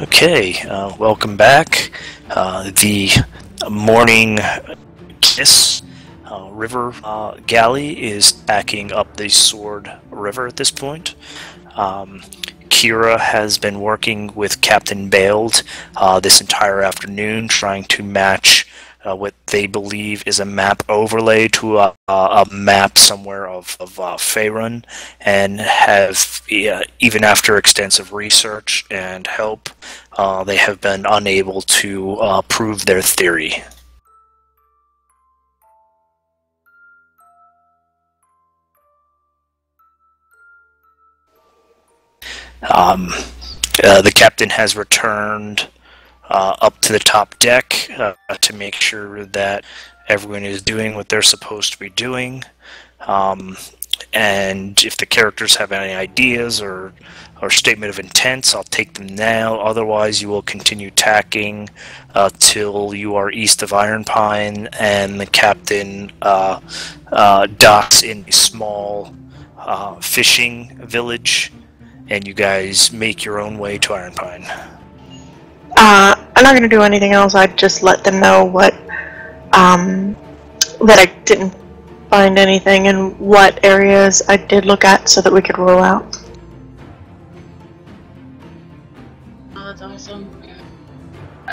Okay, welcome back. The morning kiss river galley is backing up the Sword River at this point. Kira has been working with Captain Bailed this entire afternoon, trying to match what they believe is a map overlay to a map somewhere of Faerun, and have, even after extensive research and help, they have been unable to prove their theory. The captain has returned up to the top deck to make sure that everyone is doing what they're supposed to be doing. And if the characters have any ideas or statement of intents, I'll take them now. Otherwise, you will continue tacking till you are east of Iron Pine, and the captain docks in a small fishing village, and you guys make your own way to Iron Pine. I'm not going to do anything else. I'd just let them know what, that I didn't find anything and what areas I did look at so that we could rule out. Oh, that's awesome.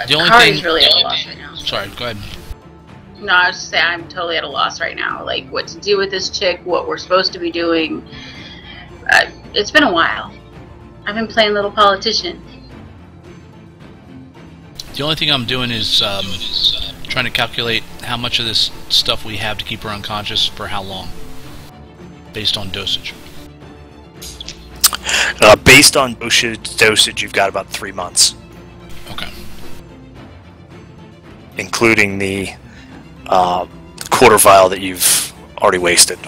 The only Kari's thing... really at a loss right now. Sorry, go ahead. No, I was just saying I'm totally at a loss right now. Like, what to do with this chick, what we're supposed to be doing. It's been a while. I've been playing little politician. The only thing I'm doing is trying to calculate how much of this stuff we have to keep her unconscious for how long, based on dosage. Based on dosage, you've got about 3 months. Okay. Including the quarter vial that you've already wasted.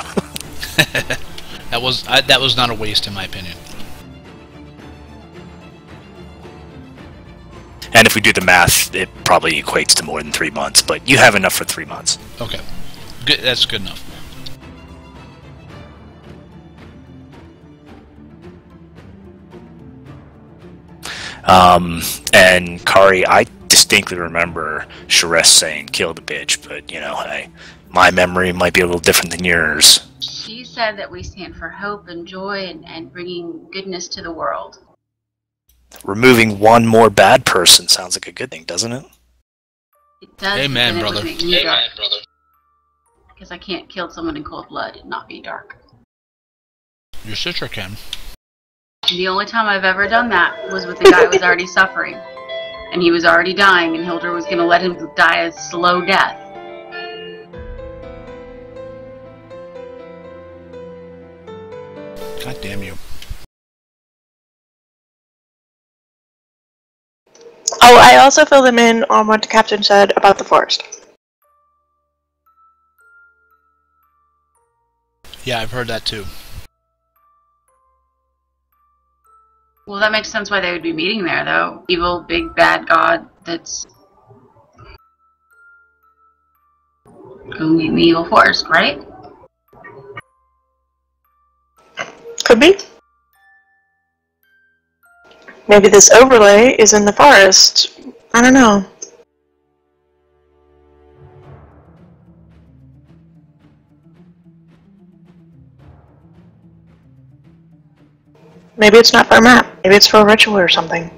That was not a waste, in my opinion. And if we do the math, it probably equates to more than 3 months, but you have enough for 3 months. Okay. Good, that's good enough. And Kari, I distinctly remember Sharess saying, "Kill the bitch," but, you know, my memory might be a little different than yours. She said that we stand for hope and joy and bringing goodness to the world. Removing one more bad person sounds like a good thing, doesn't it? It does. Amen, but then brother. It would make me dark. Because I can't kill someone in cold blood and not be dark. Your sister can. The only time I've ever done that was with the guy who was already suffering. And he was already dying, and Hildur was going to let him die a slow death. God damn you. Oh, I also filled them in on what the captain said about the forest. Yeah, I've heard that too. Well, that makes sense why they would be meeting there, though. Evil, big, bad god that's going to meet in the evil forest, right? Could be. Maybe this overlay is in the forest. I don't know. Maybe it's not for a map. Maybe it's for a ritual or something.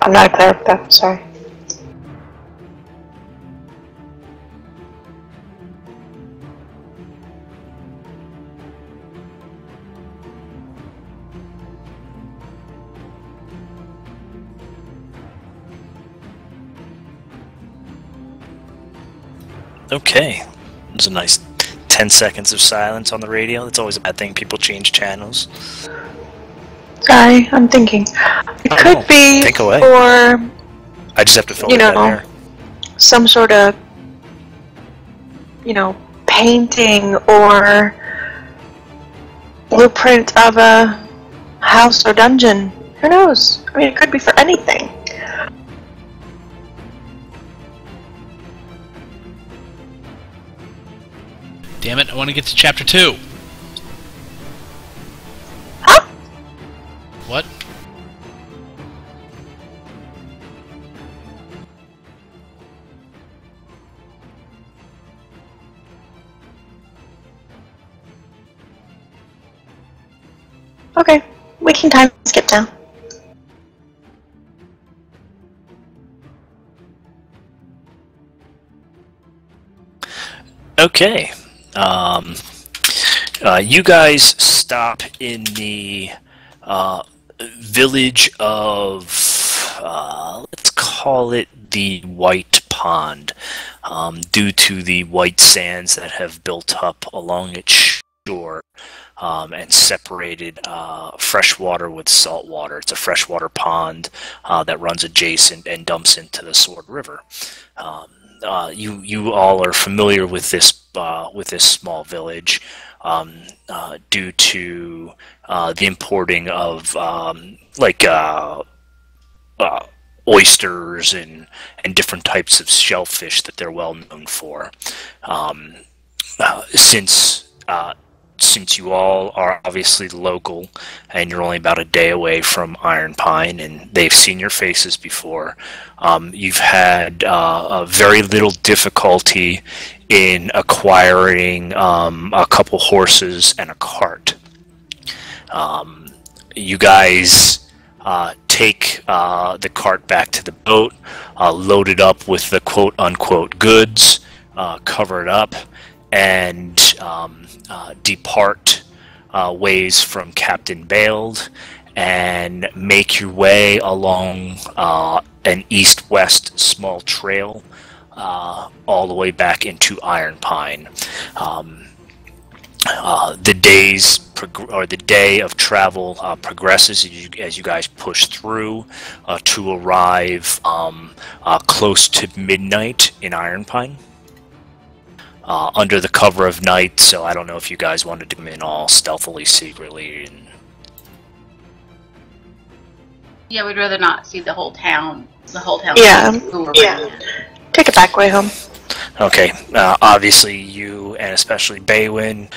I'm not a cleric though, sorry. Okay. There's a nice 10 seconds of silence on the radio. That's always a bad thing. People change channels. Sorry, I'm thinking. It could be Think away. for, I just have to fill you in that know, air. some sort of, you know, painting or blueprint of a house or dungeon. Who knows? I mean, it could be for anything. Damn it, I want to get to chapter 2. Okay, we can time skip down. Okay. You guys stop in the village of, let's call it the White Pond, due to the white sands that have built up along its shore and separated fresh water with salt water. It's a freshwater pond that runs adjacent and dumps into the Sword River. You all are familiar with this small village due to the importing of oysters and different types of shellfish that they're well known for. Since you all are obviously local and you're only about a day away from Iron Pine and they've seen your faces before, you've had very little difficulty in acquiring a couple horses and a cart. You guys take the cart back to the boat, load it up with the quote-unquote goods, cover it up, and depart ways from Captain Bailed and make your way along an east-west small trail all the way back into Iron Pine. The day of travel progresses as you guys push through to arrive close to midnight in Iron Pine. Under the cover of night, so I don't know if you guys wanted to come in all stealthily, secretly. Yeah, we'd rather not see the whole town. Yeah, yeah. Take a back way home. Okay, obviously you, and especially Baywin,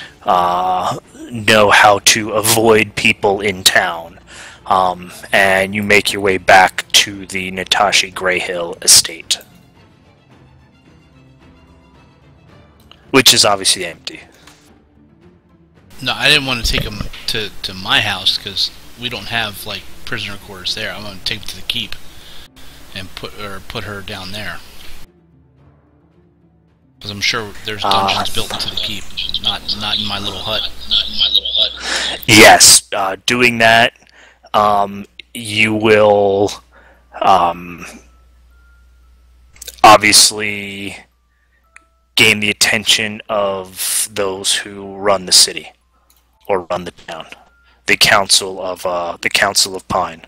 know how to avoid people in town, and you make your way back to the Natashi Greyhill estate. Which is obviously empty. No, I didn't want to take him to my house because we don't have like prisoner quarters there. I'm going to take him to the keep and put her down there. Because I'm sure there's dungeons built into the keep, not in my little hut. Yes, doing that, you will obviously gain the attention of those who run the city or run the town, the Council of Pine.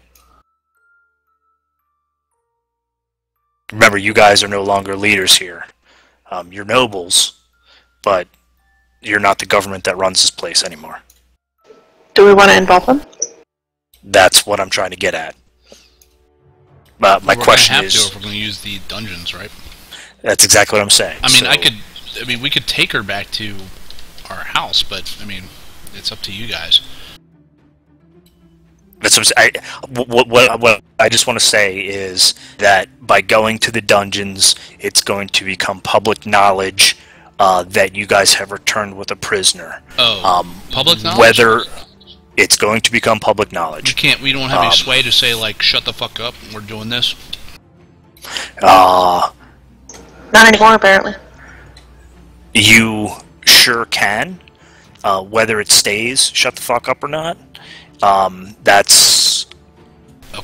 Remember, you guys are no longer leaders here. You're nobles, but you're not the government that runs this place anymore. Do we want to involve them? That's what I'm trying to get at. My question is, if we're going to use the dungeons, right? That's exactly what I'm saying. I mean, we could take her back to our house, but I mean, it's up to you guys. That's what I'm saying. What I just want to say is that by going to the dungeons, it's going to become public knowledge that you guys have returned with a prisoner. Public knowledge? Whether it's going to become public knowledge. We don't have any sway to say, like, shut the fuck up, we're doing this? Not anymore, apparently. You sure can. Whether it stays shut the fuck up or not, that's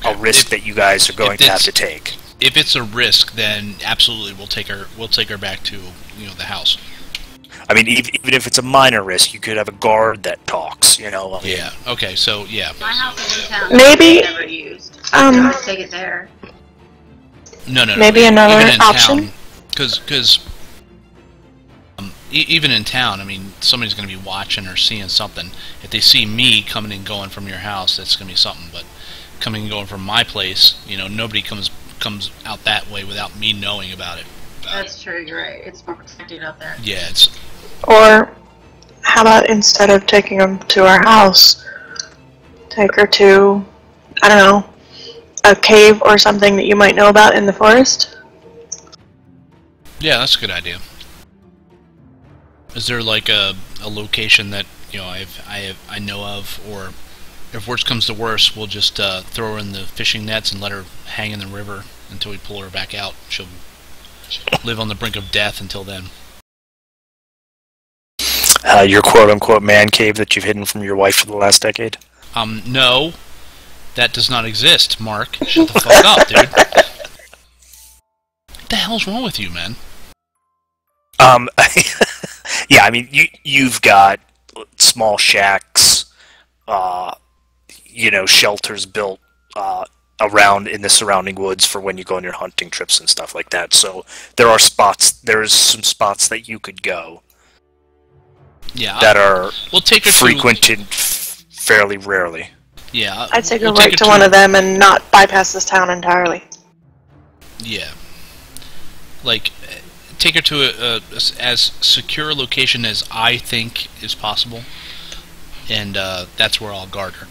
a risk that you guys are going to have to take. If it's a risk, then absolutely we'll take her back to the house. I mean, even if it's a minor risk, you could have a guard that talks. Yeah. Okay. So yeah. My house is in town. Maybe. Never used. I'd take it there. No. Maybe another option. Because even in town, I mean, somebody's going to be watching or seeing something. If they see me coming and going from your house, that's going to be something. But coming and going from my place, nobody comes out that way without me knowing about it. That's true. You're right. It's more protected out there. Yeah, it's. Or how about instead of taking them to our house, take her to, I don't know, a cave or something that you might know about in the forest? Yeah, that's a good idea. Is there like a location that I know of, or If worse comes to worse, we'll just throw her in the fishing nets and let her hang in the river until we pull her back out. She'll live on the brink of death until then. Your quote-unquote man cave that you've hidden from your wife for the last decade? No. That does not exist, Mark. Shut the fuck up, dude. What the hell's wrong with you, man? Yeah, I mean, you've got small shacks, shelters built around in the surrounding woods for when you go on your hunting trips and stuff like that. So there's some spots that you could go. Yeah, that are we'll take her frequented fairly rarely. Yeah, I'd say go right to one of them and not bypass this town entirely. Yeah, like take her to as secure a location as I think is possible, and that's where I'll guard her.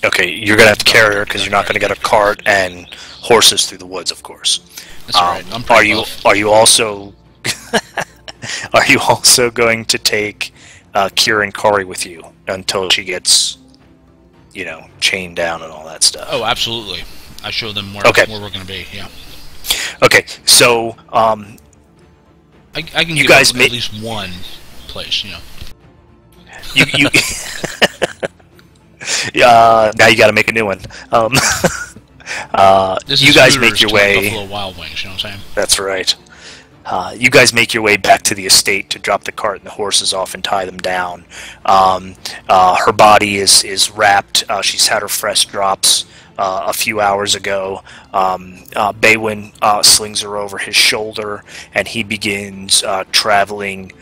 Okay, you're gonna have to carry her because you're not gonna get a cart and horses through the woods, of course. That's right. I'm pretty buff. Are you also are you also going to take Kira and Corey with you until she gets, chained down and all that stuff? Oh, absolutely. I show them where we're going to be. Yeah. Okay, so I can you give guys at least one place. You now you got to make a new one. You guys make your way. Buffalo Wild Wings. You know what I'm saying? That's right. You guys make your way back to the estate to drop the cart and the horses off and tie them down. Her body is wrapped. She's had her fresh drops a few hours ago. Baywin slings her over his shoulder, and he begins traveling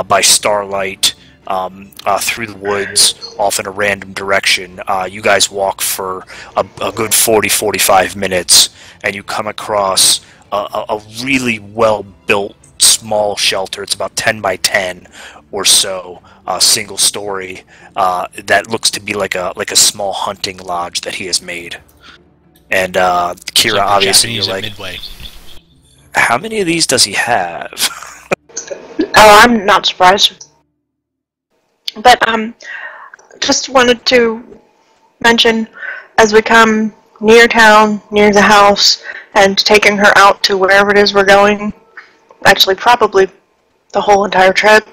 by starlight through the woods off in a random direction. You guys walk for a good 40-45 minutes, and you come across a really well-built small shelter. It's about 10 by 10 or so, single story, that looks to be like a small hunting lodge that he has made. And Kira, like obviously, Japanese you're like, Midway. How many of these does he have? Oh, I'm not surprised. But just wanted to mention, as we come near town, near the house, and taking her out to wherever it is we're going, actually probably the whole entire trip,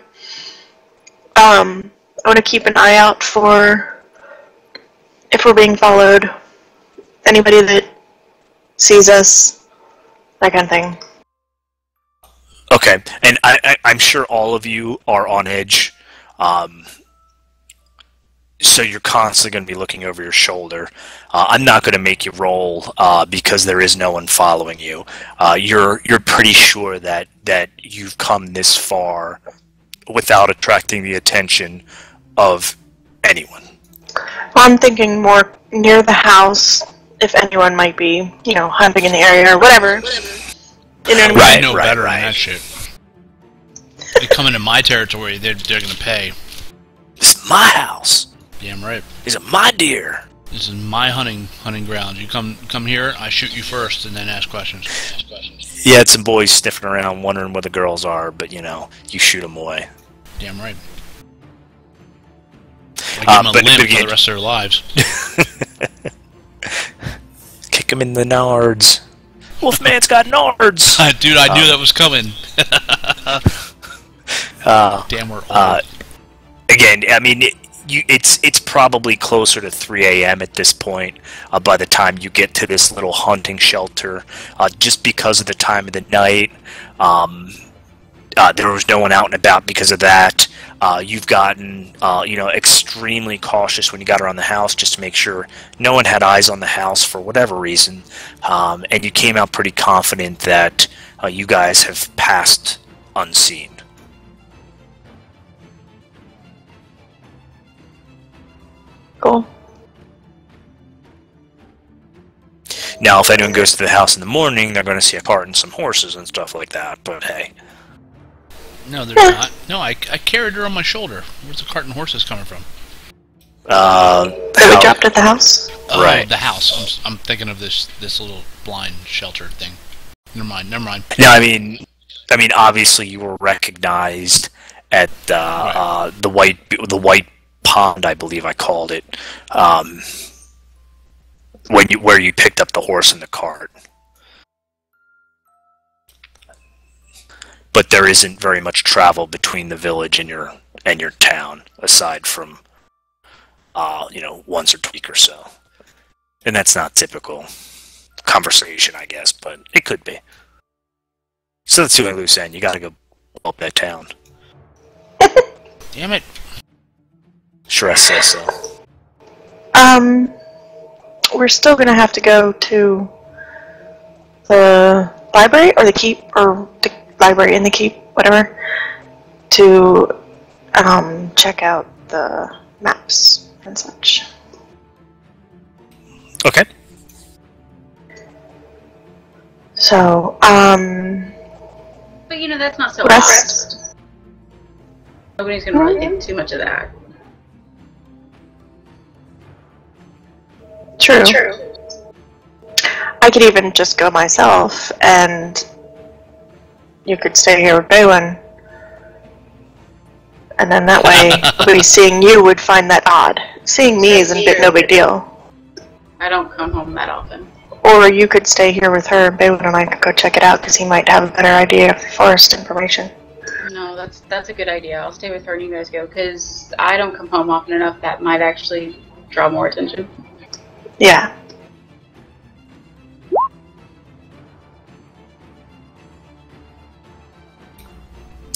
I want to keep an eye out for if we're being followed, anybody that sees us, that kind of thing. Okay, and I'm sure all of you are on edge. So you're constantly going to be looking over your shoulder. I'm not going to make you roll because there is no one following you. You're pretty sure that you've come this far without attracting the attention of anyone. Well, I'm thinking more near the house, if anyone might be, hunting in the area or whatever. You know what I mean? I know better than that shit. You come into my territory, they're going to pay. This is my house. Damn right. These are my deer. This is my hunting grounds. You come here, I shoot you first, and then ask questions. You had some boys sniffing around wondering where the girls are, but you shoot them away. Damn right. I give them a limp for the rest of their lives. Kick them in the nards. Wolfman's got nards! Dude, I knew that was coming. Damn, we're old. Again, I mean, it's probably closer to 3 a.m. at this point by the time you get to this little hunting shelter, just because of the time of the night. There was no one out and about because of that. You've gotten, extremely cautious when you got around the house just to make sure no one had eyes on the house for whatever reason. And you came out pretty confident that you guys have passed unseen. Cool. Now, if anyone goes to the house in the morning, they're going to see a cart and some horses and stuff like that, but hey. No, there's not. No, I carried her on my shoulder. Where's the cart and horses coming from? That we dropped at the house? Right. The house. I'm thinking of this little blind shelter thing. Never mind. No, I mean, obviously you were recognized at the white pond, I believe I called it, where you picked up the horse and the cart. But there isn't very much travel between the village and your town, aside from once or twice a week or so. And that's not typical conversation, I guess, but it could be. So that's the only loose end. You gotta go blow up that town. Damn it. Sure, I say so. We're still gonna have to go to the library or the keep, or the library in the keep, whatever, to check out the maps and such. Okay. So, But that's not so rest. hard. Nobody's gonna really think too much of that. True. I could even just go myself, and you could stay here with Balin. And then that way, nobody seeing you would find that odd. Seeing me is no big deal. I don't come home that often. Or you could stay here with her, and Balin and I could go check it out, because he might have a better idea of forest information. No, that's a good idea. I'll stay with her and you guys go, because I don't come home often enough. That might actually draw more attention. Yeah.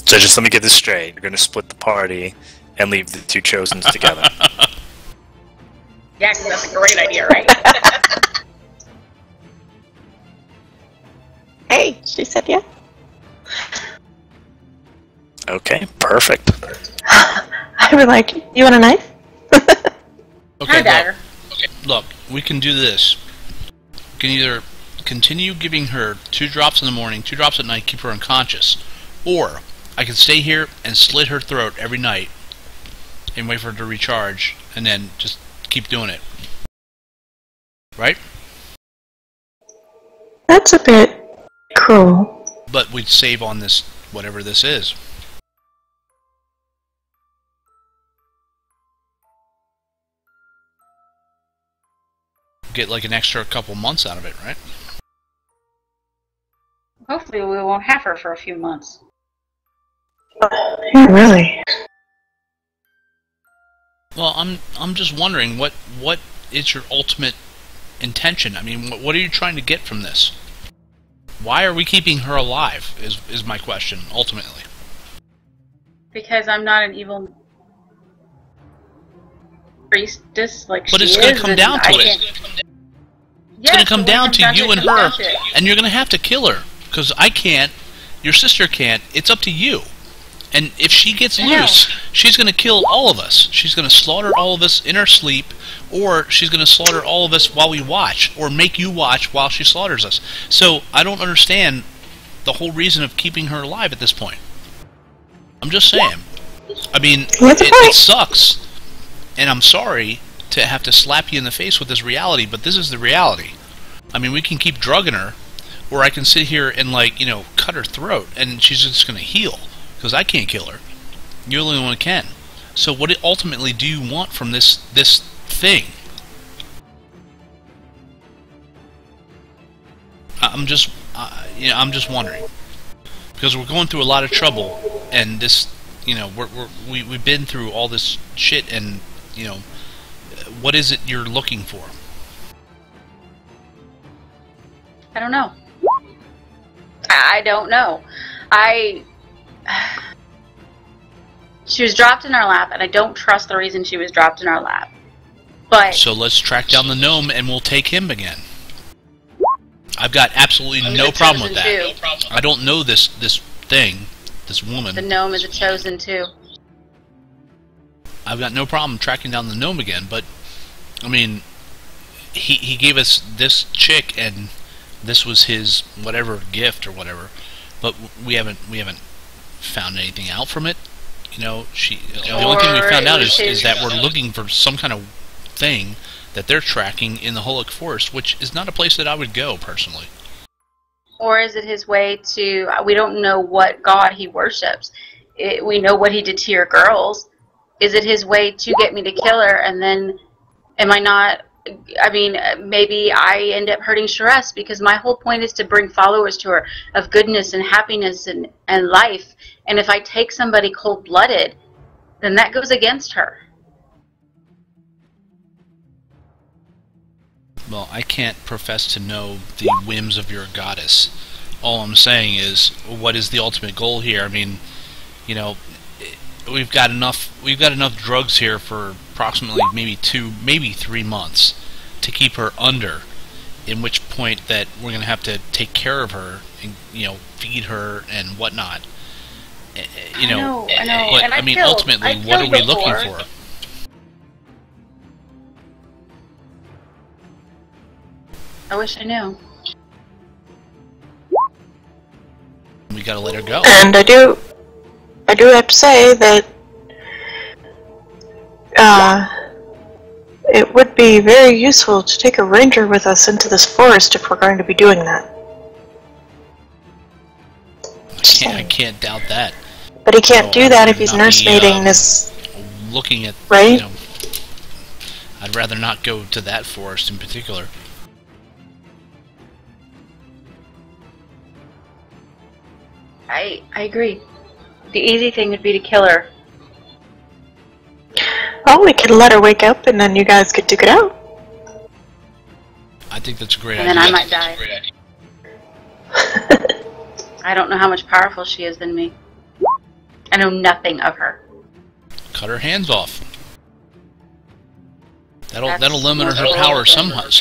So just let me get this straight. You're gonna split the party and leave the two Chosens together. Yeah, 'cause that's a great idea, right? Hey, she said yeah. Okay, perfect. I would like, you want a knife? Okay, Dagger. look, we can do this. We can either continue giving her 2 drops in the morning, 2 drops at night, keep her unconscious, or I can stay here and slit her throat every night and wait for her to recharge, and then just keep doing it. Right? That's a bit cruel. But we'd save on this, whatever this is. Get like an extra couple months out of it, right? Hopefully we won't have her for a few months. Yeah, really. Well, I'm just wondering what is your ultimate intention? I mean, what are you trying to get from this? Why are we keeping her alive? Is my question ultimately. Because I'm not an evil priestess like But she it's is. going to come down to it. It's going to come down to you and her, and you're going to have to kill her because I can't. Your sister can't. It's up to you. And if she gets loose, she's going to kill all of us. She's going to slaughter all of us in our sleep, or she's going to slaughter all of us while we watch, or make you watch while she slaughters us. So I don't understand the whole reason of keeping her alive at this point. I'm just saying. I mean, it sucks, and I'm sorry to have to slap you in the face with this reality, but this is the reality. I mean, we can keep drugging her, or I can sit here and, like, cut her throat, and she's just going to heal. Because I can't kill her. You're the only one who can. So what ultimately do you want from this thing? I'm just wondering. Because we're going through a lot of trouble, and this, we've been through all this shit, and, what is it you're looking for? I don't know. I don't know. She was dropped in our lap, and I don't trust the reason she was dropped in our lap. But so let's track down the gnome, and we'll take him again. I've got absolutely no problem with that. I don't know this thing, this woman. The gnome is a chosen too. I've got no problem tracking down the gnome again, but I mean, he gave us this chick, and this was his whatever gift or whatever. But we haven't found anything out from it. The only thing we found out is that we're looking for some kind of thing that they're tracking in the Holic Forest, which is not a place that I would go personally. Or is it his way to? We don't know what god he worships. We know what he did to your girls. Is it his way to get me to kill her, and then am I not... I mean, maybe I end up hurting Sharess, because my whole point is to bring followers to her of goodness and happiness and life. And if I take somebody cold-blooded, then that goes against her. Well, I can't profess to know the whims of your goddess. All I'm saying is, what is the ultimate goal here? I mean, you know, we've got enough drugs here for approximately maybe 2, maybe 3 months to keep her under. In which point that we're going to have to take care of her and, you know, feed her and whatnot. You know, I know. But And I mean, ultimately, what are we looking for? I wish I knew. We gotta let her go. And I do have to say that it would be very useful to take a ranger with us into this forest if we're going to be doing that. I can't doubt that. But he can't do that if he's nursemaiding this. Looking at, right? You know, I'd rather not go to that forest in particular. I agree. The easy thing would be to kill her. Well, we could let her wake up and then you guys could duke it out. I think that's a great idea. And then I might die. I don't know how much powerful she is than me. I know nothing of her. Cut her hands off. That'll limit her power somewhat.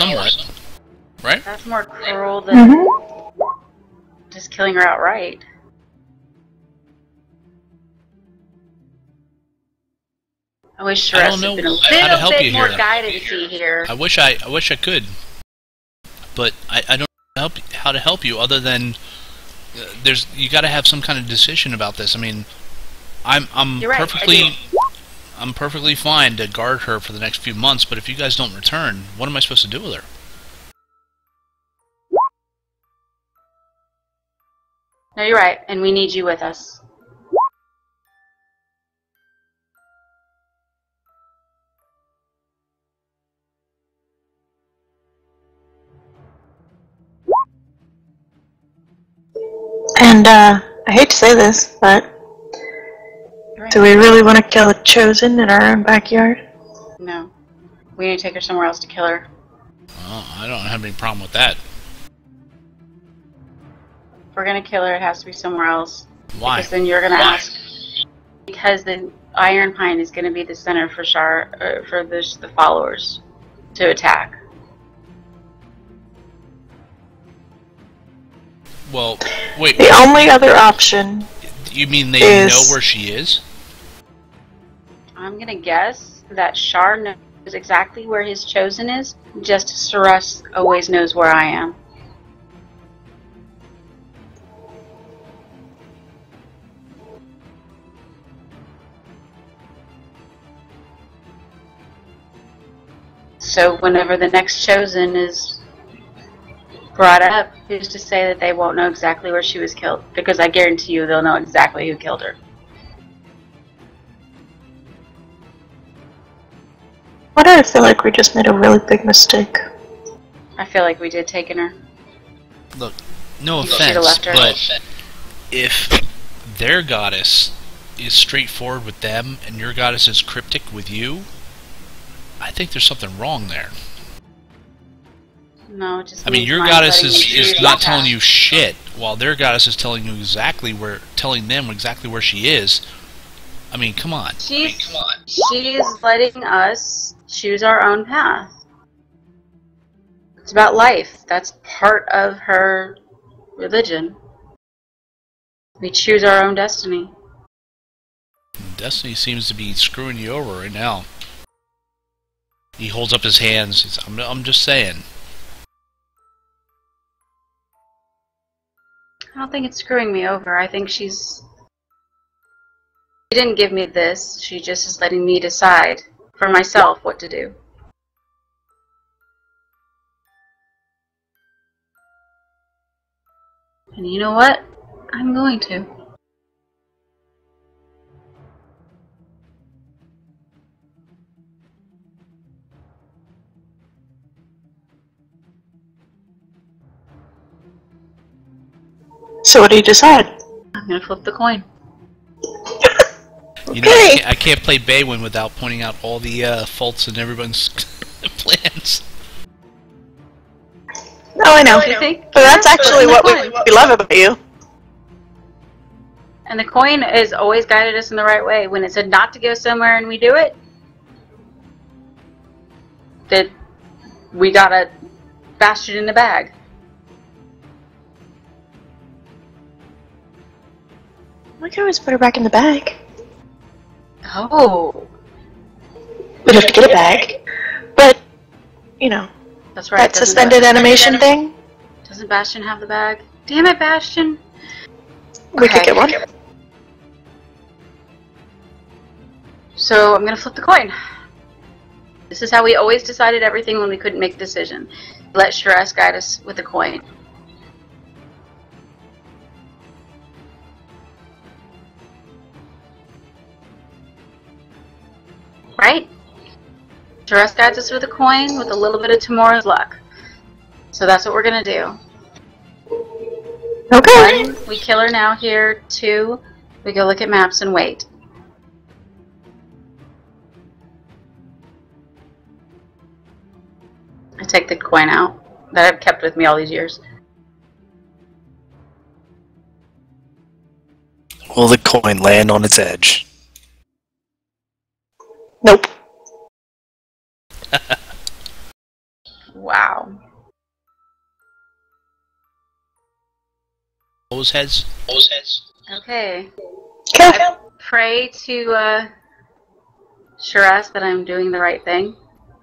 Right? That's more cruel than just killing her outright. I wish Sharess had been a little bit more guidancy here. I wish I could, but I don't know how to help you other than you got to have some kind of decision about this. I mean, I'm perfectly fine to guard her for the next few months, but if you guys don't return, what am I supposed to do with her? No, you're right, and we need you with us. And, I hate to say this, but do we really want to kill a chosen in our own backyard? No. We need to take her somewhere else to kill her. Well, I don't have any problem with that. If we're going to kill her, it has to be somewhere else. Why? Because then you're going to ask... Because the Iron Pine is going to be the center for the followers to attack. Well, wait. The only other option. You mean they know where she is? I'm gonna guess that Shar knows exactly where his chosen is, just as Sharess always knows where I am. So whenever the next chosen is brought up, who's to say that they won't know exactly where she was killed? Because I guarantee you they'll know exactly who killed her. Why do I feel like we just made a really big mistake? I feel like we did taking her. Look, no offense, but if their goddess is straightforward with them and your goddess is cryptic with you, I think there's something wrong there. No, it just I mean, your goddess is not telling you shit, while their goddess is telling them exactly where she is. I mean, come on. She's letting us choose our own path. It's about life. That's part of her religion. We choose our own destiny. Destiny seems to be screwing you over right now. He holds up his hands. I'm just saying. I don't think it's screwing me over. I think she didn't give me this. She just is letting me decide for myself what to do. And you know what? I'm going to. So what do you decide? I'm gonna flip the coin. You know, I can't play Baywin without pointing out all the faults in everyone's plans. No, I know. You think? But that's actually what we love about you. And the coin has always guided us in the right way. When it said not to go somewhere and we do it, that we got a bastion in the bag. We can always put her back in the bag. Oh. We'd have to get it back. But, you know, That's right. that suspended animation thing, Doesn't Bastion have the bag? Damn it, Bastion. we could get one. So I'm going to flip the coin. This is how we always decided everything when we couldn't make a decision. Let Shress guide us with the coin. Right? Shress guides us with a coin with a little bit of tomorrow's luck. So that's what we're going to do. Okay. 1, we kill her now here. 2, we go look at maps and wait. I take the coin out that I've kept with me all these years. Will the coin land on its edge? Nope. Wow. Those heads. Okay. Okay. Pray to Shiraz that I'm doing the right thing.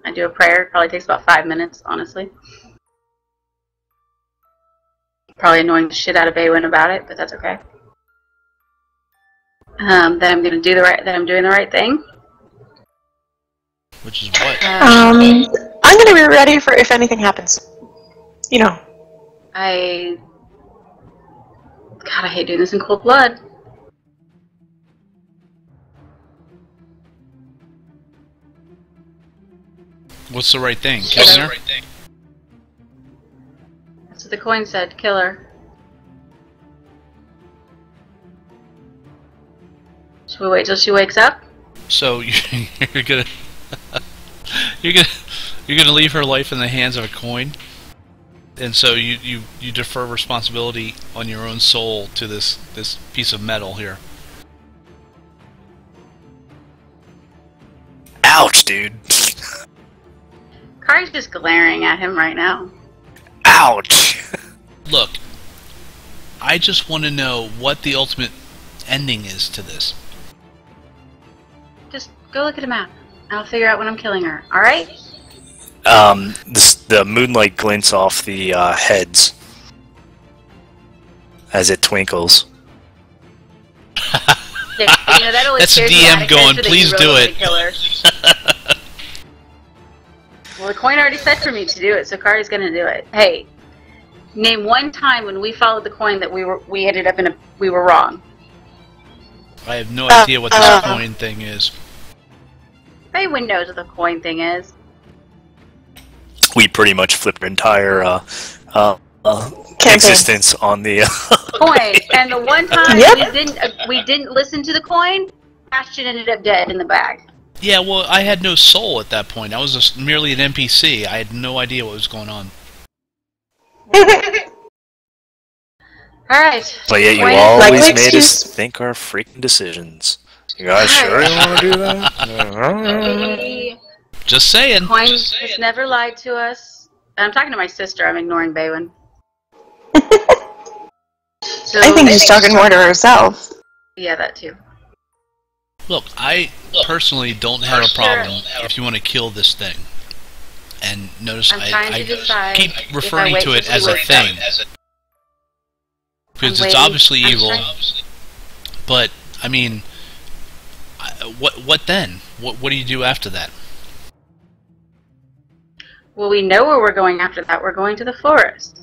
I do a prayer. It probably takes about 5 minutes, honestly. Probably annoying the shit out of Baywin about it, but that's okay. That I'm gonna do that I'm doing the right thing. Which is what? I'm gonna be ready for if anything happens. You know. God, I hate doing this in cold blood. What's the right thing? Killing her? That's what the coin said. Kill her. Should we wait till she wakes up? So you're gonna you're gonna leave her life in the hands of a coin, and so you defer responsibility on your own soul to this piece of metal here. Ouch, dude. Kari's just glaring at him right now. Ouch. Look, I just want to know what the ultimate ending is to this. Just go look at a map. I'll figure out when I'm killing her. Alright? The moonlight glints off the heads as it twinkles. Yeah, you know, that always That's scares me DM out of going, character that "Please you do really it." wanna kill her. Well, the coin already said for me to do it, so Kari's gonna do it. Hey, name one time when we followed the coin that we ended up we were wrong. I have no idea what this coin thing is. Baywin knows what the coin thing is. We pretty much flipped our entire existence on the Coin, and the one time Yep. we didn't listen to the coin, Bastion ended up dead in the bag. Yeah, well, I had no soul at that point. I was just merely an NPC. I had no idea what was going on. Alright. But yet you Coin is- always Like made excuse. us think our freaking decisions. You guys sure you want to do that? The Just saying. coin has never lied to us. I'm talking to my sister, I'm ignoring Baywin. So, I think she's talking more to herself. Yeah, that too. Look, I personally don't have a problem if you want to kill this thing. And notice I'm trying to decide keep if referring I to wait it till as she a wakes thing. Because it's obviously I'm evil. trying- But, I mean, what then? What do you do after that? Well, we know where we're going after that. We're going to the forest.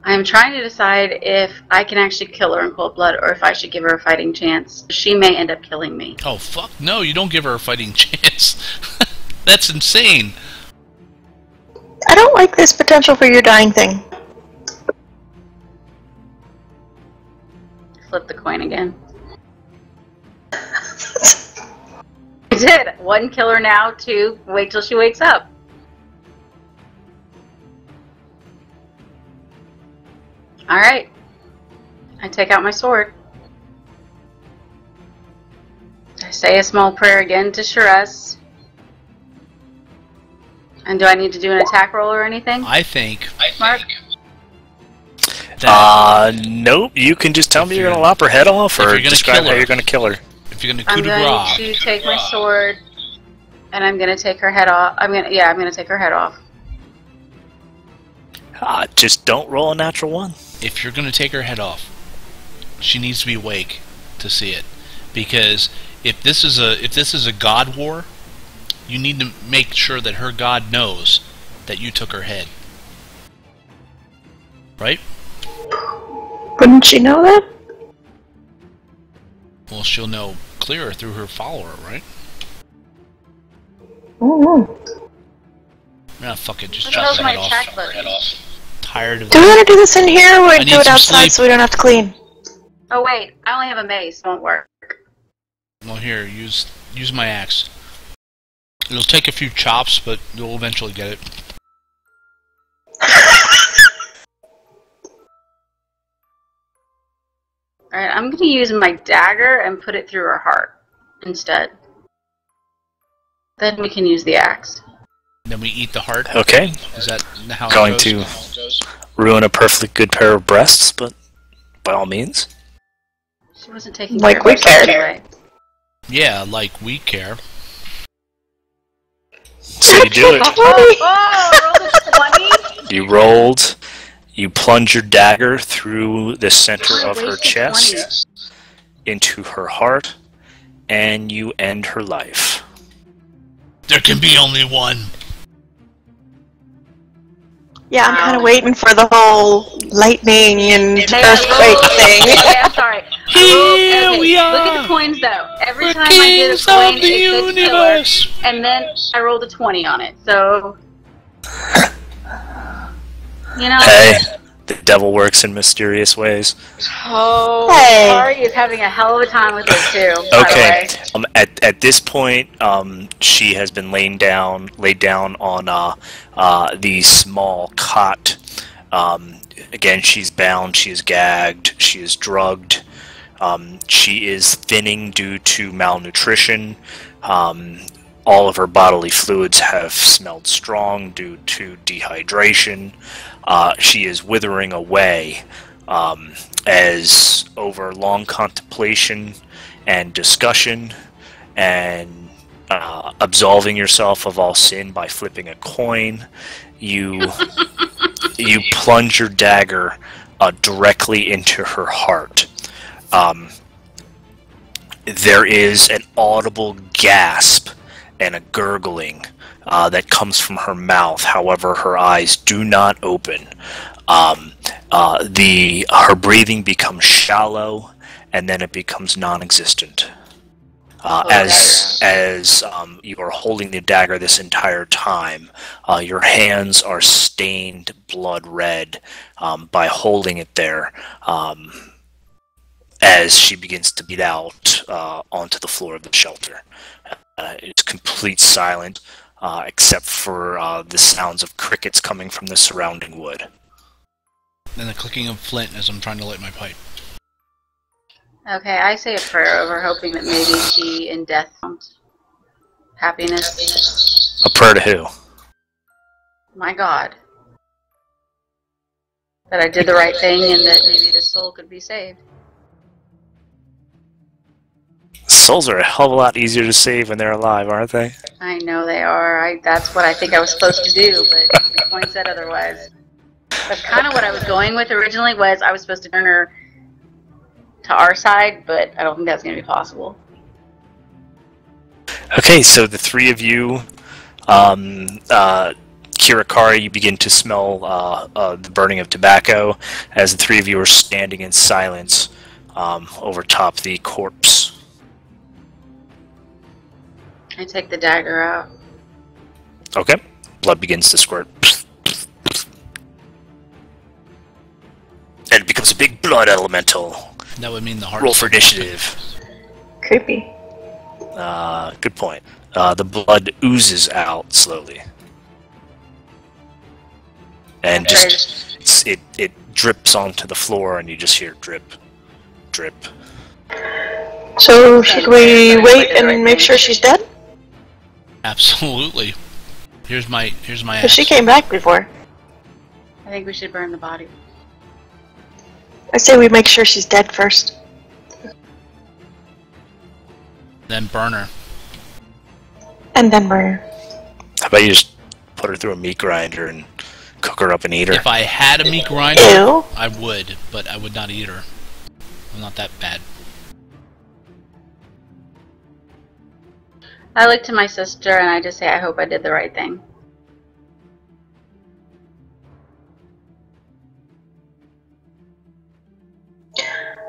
I'm trying to decide if I can actually kill her in cold blood or if I should give her a fighting chance. She may end up killing me. Oh, fuck no, you don't give her a fighting chance. That's insane. I don't like this potential for your dying thing. flip the coin again. I did. 1, kill her now. 2, wait till she wakes up. Alright. I take out my sword. I say a small prayer again to Shiraz. And do I need to do an attack roll or anything? I think. Mark? Nope. You can just tell me you're gonna lop her head off, or describe how you're gonna kill her. If you're gonna I'm going to take my sword, and I'm gonna take her head off. I'm gonna take her head off. Just don't roll a natural 1. If you're gonna take her head off, she needs to be awake to see it, because if this is a god war, you need to make sure that her god knows that you took her head. Right? Wouldn't she know that? Well, she'll know clearer through her follower, right? Oh. Nah, fuck it, just What chop the her hell's head my off. attack button? Tired of Do we that. want to do this in here, or I do need it some outside sleep. so we don't have to clean? Oh wait, I only have a mace. Won't work. Well, here, use my axe. It'll take a few chops, but you'll eventually get it. Alright, I'm gonna use my dagger and put it through her heart instead. Then we can use the axe. Then we eat the heart. Okay. Is that how Going it to goes? ruin a perfectly good pair of breasts, but by all means. She wasn't taking Like care we of herself cared. anyway. Yeah, like we care. So you do it. Oh, I rolled a 20. You rolled. You plunge your dagger through the center I of her wasted chest into her heart, and you end her life. There can be only one. Yeah, I'm kind Wow. of waiting for the whole lightning and earthquake thing. Okay, I'm sorry. Here Okay, we are. Look at the coins though. Every We're time I did a kings coin, of the it said killer, universe. and then I rolled a 20 on it. So, you know. Hey, the devil works in mysterious ways. Oh, Hey. Ari is having a hell of a time with it too. By Okay. the way. At this point, she has been laid down on the small cot. Again, she's bound. She is gagged. She is drugged. She is thinning due to malnutrition. All of her bodily fluids have smelled strong due to dehydration. She is withering away as over long contemplation and discussion and absolving yourself of all sin by flipping a coin, you plunge your dagger directly into her heart. There is an audible gasp and a gurgling that comes from her mouth. However, her eyes do not open. Her breathing becomes shallow, and then it becomes non-existent. As you are holding the dagger this entire time, your hands are stained blood red by holding it there. As she begins to bleed out onto the floor of the shelter. It's complete silence, except for the sounds of crickets coming from the surrounding wood. And the clicking of flint as I'm trying to light my pipe. Okay, I say a prayer over, hoping that maybe she in death found happiness. A prayer to who? My God. That I did the right thing and that maybe this soul could be saved. Souls are a hell of a lot easier to save when they're alive, aren't they? I know they are. That's what I think I was supposed to do, but the point said otherwise. That's kind of what I was going with originally, was I was supposed to turn her to our side, but I don't think that's going to be possible. Okay, so the three of you, Kirakari, you begin to smell the burning of tobacco as the three of you are standing in silence over top the corpse. I take the dagger out. Okay. Blood begins to squirt. And it becomes a big blood elemental. That would mean the heart. Roll for initiative. Creepy. Good point. The blood oozes out slowly. And just it drips onto the floor, and you just hear drip, drip. So should we wait and make sure she's dead? Absolutely. Here's my Because axe. she came back before. I think we should burn the body. I say we make sure she's dead first. Then burn her. And then burn her. How about you just put her through a meat grinder and cook her up and eat her? If I had a meat grinder, Ew. I would, but I would not eat her. I'm not that bad. I look to my sister and I just say, I hope I did the right thing.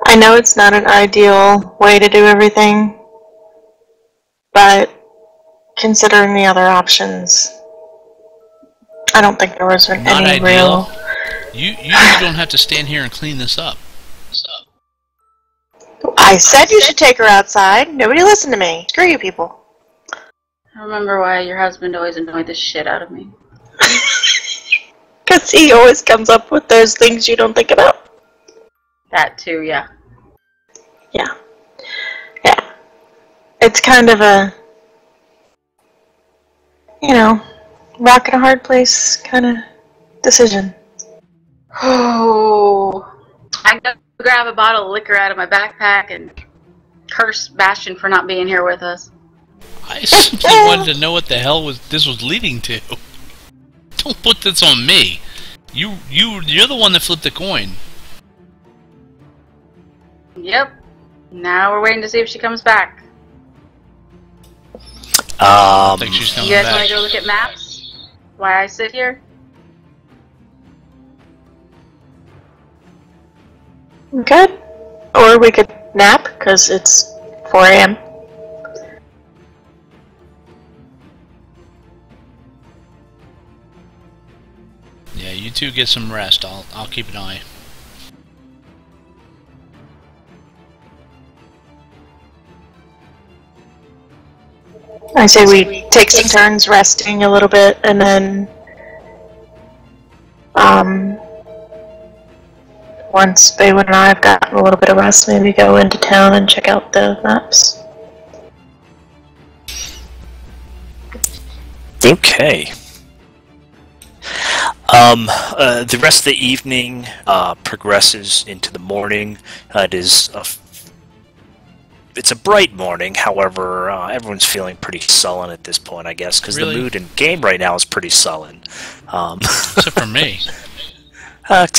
I know it's not an ideal way to do everything, but considering the other options, I don't think there was Not any ideal. real... You don't have to stand here and clean this up. I said you should take her outside. Nobody listened to me. Screw you people. I remember why your husband always annoyed the shit out of me. Because he always comes up with those things you don't think about. That too, yeah. Yeah. Yeah. It's kind of a, you know, rock and a hard place kind of decision. Oh, I go grab a bottle of liquor out of my backpack and curse Bastion for not being here with us. I simply wanted to know what the hell this was leading to. Don't put this on me. You're the one that flipped the coin. Yep. Now we're waiting to see if she comes back. I think she's coming You guys back. want to go look at maps? Why I sit here? Good. Or we could nap, because it's 4 a.m. Yeah, you two get some rest. I'll keep an eye. I say we take some turns resting a little bit, and then once Baywin and I have gotten a little bit of rest, maybe go into town and check out the maps. Okay. The rest of the evening progresses into the morning. It's a bright morning, however, everyone's feeling pretty sullen at this point, I guess, because Really? the mood in game right now is pretty sullen. Except for me.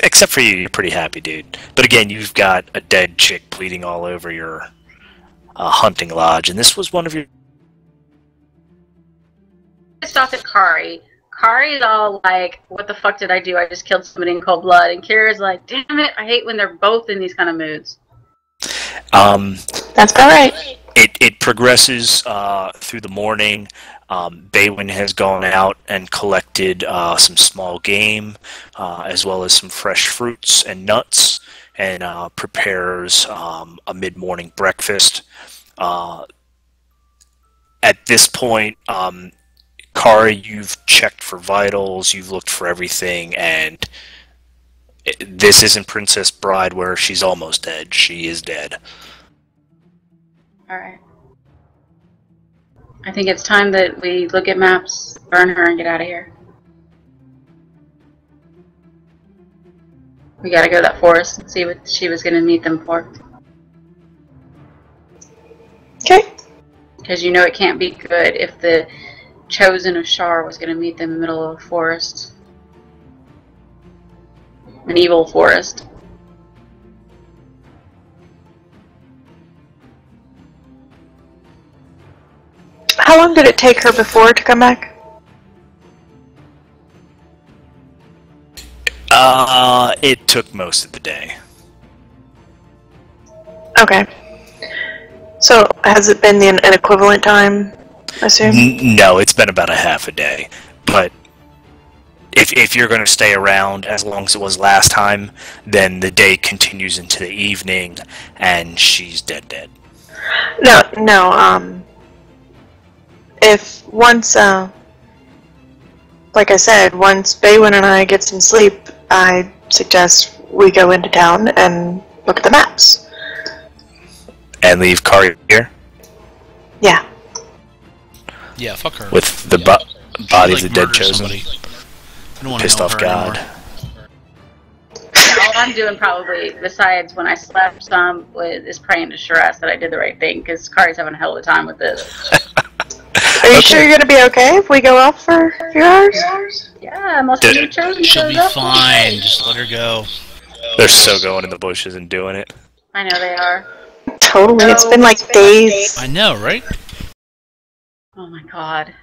Except for you, you're pretty happy, dude. But again, you've got a dead chick bleeding all over your hunting lodge, and this was one of your... Pissed off at Kari. Kari's all like, what the fuck did I do? I just killed somebody in cold blood. And Kira's like, damn it, I hate when they're both in these kind of moods. That's about right. It progresses through the morning. Baywin has gone out and collected some small game, as well as some fresh fruits and nuts, and prepares a mid-morning breakfast. At this point, Kari, you've checked for vitals, you've looked for everything, and this isn't Princess Bride where she's almost dead. She is dead. Alright. I think it's time that we look at maps, burn her, and get out of here. We gotta go to that forest and see what she was gonna meet them for. Okay. Because you know it can't be good if the Chosen of Shar was gonna meet them in the middle of a forest. An evil forest. How long did it take her before to come back? It took most of the day. Okay. So, has it been an equivalent time, I assume? No, it's been about a half a day, but if you're going to stay around as long as it was last time, then the day continues into the evening, and she's dead. No. If once, like I said, once Baywin and I get some sleep, I suggest we go into town and look at the maps. And leave Kari here Yeah. Yeah, fuck her. with the body of the dead chosen. Somebody. I don't want to Pissed know off her God. anymore. Yeah, all I'm doing probably, besides when I slept some, is praying to Shress that I did the right thing, because Kari's having a hell of a time with this. Are you sure you're gonna be okay if we go off for a few hours? Yeah, most of you chosen She'll shows be up. fine. Just let her go. They're so going in the bushes and doing it. I know they are. Totally. It's been like days. I know, right? Oh my god.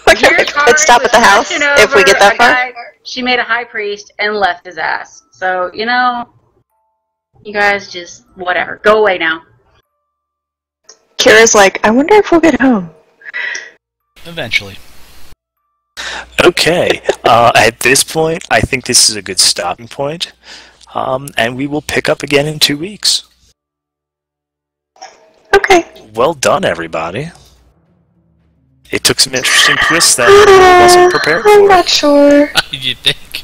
We're gonna pit stop at the house if we get that far. She made a high priest and left his ass. So, you know, you guys just, whatever. Go away now. Kira's like, I wonder if we'll get home. Eventually. Okay, at this point, I think this is a good stopping point, and we will pick up again in 2 weeks. Okay. Well done, everybody. It took some interesting twists that I wasn't prepared I'm for. not sure. You think?